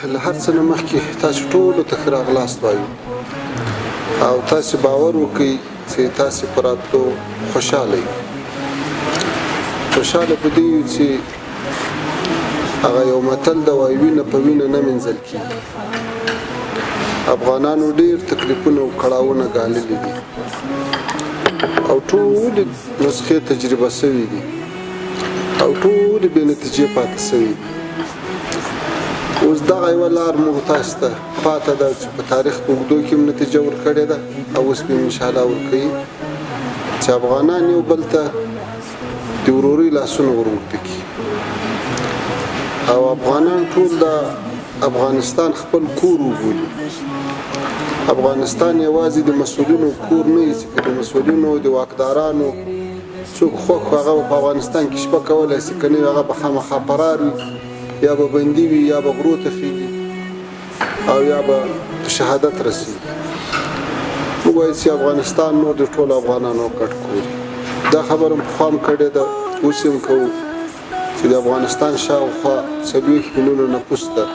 له هر څه نه مخکې تاسو ټولو ته ښه راغلاست وایو او تاسې باور وکړئ چې تاسې په راتلو خوشحاله یو خوشحاله په دې یو چې هغه یو متل د وایي وینه په وینه نه مینځل کېږي افغانانو ډېر تکلیفونه او کړاوونه ګاللي دي او ټولې نسخې تجربه شوي دي او ټولې بې نتیجې پاتې شوي دي اوس دغه یوه لار موږ تاسو ته پاته ده چې په تاریخ په اوږدو کې هم نتیجه ورکړې ده او اوس به انشاءالله ورکوي چې افغانان یو بل ته د ورورۍ لاسونه ور اوږده کړي او افغانان ټول د افغانستان خپل کور وبولي افغانستان یوازې د مسؤلینو کور نه وي چې د مسؤلینو د واکدارانو څوک خوښ هغه په افغانستان کې شپه کولی شي که نه وي هغه به خامخا فرار وي یا به بندي وي یا به غرو ته خېږي او یا به شهادت رسېږي موږ وایو چې افغانستان نور د ټولو افغانانو ګډ کور دا خبره مو پخوا هم کړې ده اوس هم کوو چې د افغانستان شاوخوا 40 میلیونه نفوس ده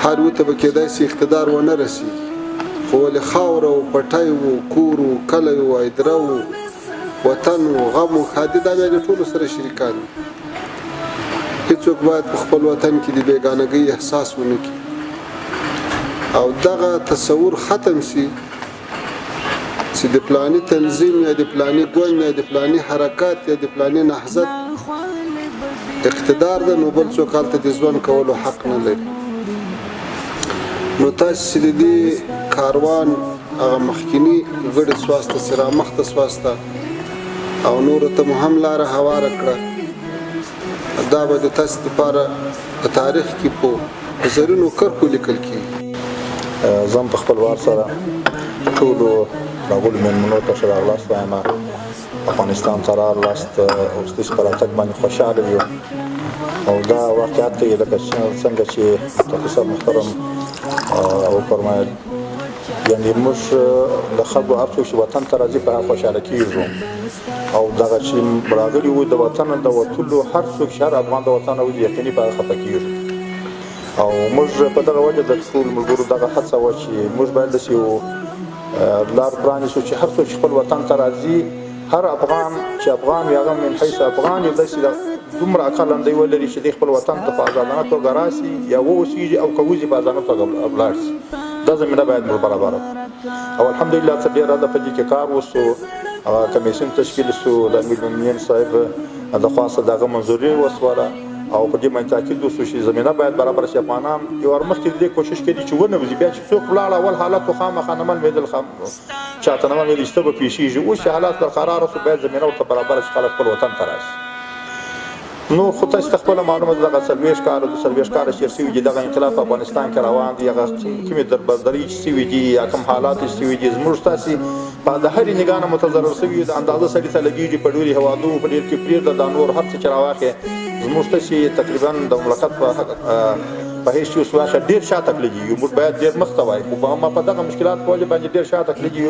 هر یو ته به کېدای شي اقتدار ونه رسېږي خو ولې خاوره و پټی و کور و کلی و ایدره و وطن و غم و ښادي دا بیا د ټولو سره شریکان دي هیڅوک باید په خپل وطن کې د بېګانګۍ احساس ونه کړي او دغه تصور ختم شي چې د پلاني تنظیم یا د پلاني ګوند یا د پلاني حرکات یا د پلاني نهضت اقتدار ده نو بل څوک هلته د ژوند کولو حق نه لري نو تاسو چې د دې کاروان هغه مخکیني غړي سواسته چې رامخته سواسته او نورو ته مو هم لاره هواره کړه دا به د تاسو لپاره په تاریخ کې په زرینو کرښو لیکل کېږي زه هم په خپل وار سره ټولو راغلو مېلمنو ته ښه راغلاست وایم افغانستان ته راغلاست او ستاسو په راتګ باندې خوشحاله یو او دا واقعیت دی لکه څنګه چې تاسو محترم وفرمایل یعنې موږ د خلکو هر څوک چې وطن ته راځي په هغه خوشحاله کېږو او دغه چې راغلي وو د وطن د وتلو هر څوک چې هر افغان د وطن وي یقیني په هغه خفه کېږو او موږ په دغه وجه د ټولو ملګرو دغه هڅه وه چې موږ باید داسې یو لار پرانیسو چې هر څوک چې خپل وطن ته راځي هر افغان چې افغان وي هغه من حیث افغان یو داسې دومره عقلمندۍ ولري چې دی خپل وطن ته په ازادانه توګه راسي یا واوسېږي او که وځي په ازادانه توګه ولاړ شي دا زمینه باید موږ برابره او الحمدلله څه ډېره ده په دې کې کار وسو هغه کمیسیون تشکیل سو د امیرالمؤمنین صاحب د خوا څخه د هغه منظوري وسوله او په دې باندې تاکید وسو چې زمینه باید برابره شي افغانان یو ور مخکې دې کوشش کوي چې ونه وځي بیا چې څوک ولاړ اول حالت خو خامخا نه معلومېدل چاته نه معلومېدل چې څه به پیښېږي اوس چې حالات برقراره سو باید زمینه ورته برابره شي خلک خپل وطن ته راشي نو خو تاسو ته خپله معلومه ده دغه 40 کاله د 40 کاله چې شوي دي دغه انقلاب په افغانستان کې روان دي هغه کومې دربدرۍ چې شوي دي یا کوم حالات چې شوي دي زموږ ستاسې په د هرې نګاه نه متضرر شوي د اندازه سړي ته لګېږي په ډېرې هوادو په ډېر کې پرېږده دا نور هر څه چې راواخې زموږ ستاسې تقریبا د مملکت په هیڅ چې اوس واخې ډېر شاته کلېږي موږ باید ډېر مخته وایو خو ما په دغه مشکلات په وجه باندې ډېر شاته کلېږي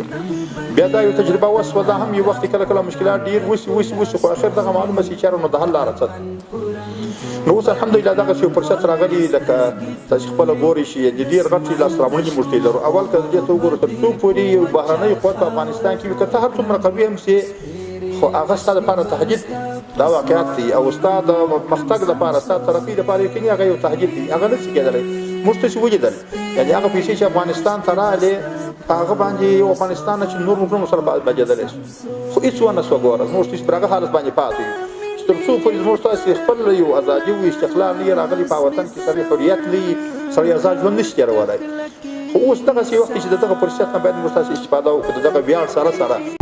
بیا دا یو تجربه وسوه دا هم یو وخت کله کله مشکلات ډېر وسي خو اخر دغه معلومه شي چېرې نو د حل لاره څه ده نو اوس الحمدلله دغسې یو فرصت راغلی لکه تاسې خپله ګورئ چې د ډېر غټې لاسته راوړنې موږ ته لرو اول که دې ته وګورو تر څو پورې یو بهرنی قوت په افغانستان کې وي که ته هر څومره قوي هم سې خو هغه ستا دپاره تهدید دا واقعیت دی او ستا د مختګ دپاره ستا ترقۍ دپاره یقیني هغه یو تهدید دی هغه نشي کېدلی موږ تاسې ولیدل یعنې هغه پیسې چې افغانستان ته راغلې په هغه باندې یو افغانستان نه چې نور ملکونو سره بجېدلی شو خو هېڅ ونه سوه ګوره زموږ تاسې پر هغه حالت باندې پاتې یو تر څو پورې زموږ تاسې خپل یو ازادي و استقلال نه یې راغلی په وطن کې سړی حریت نه وي سړی ازاد ژوند نشي تېرولی خو اوس دغسې وخت چې د دغه فرصت نه باید موږ تاسې استفاده وکړو د دغه ویاړ سره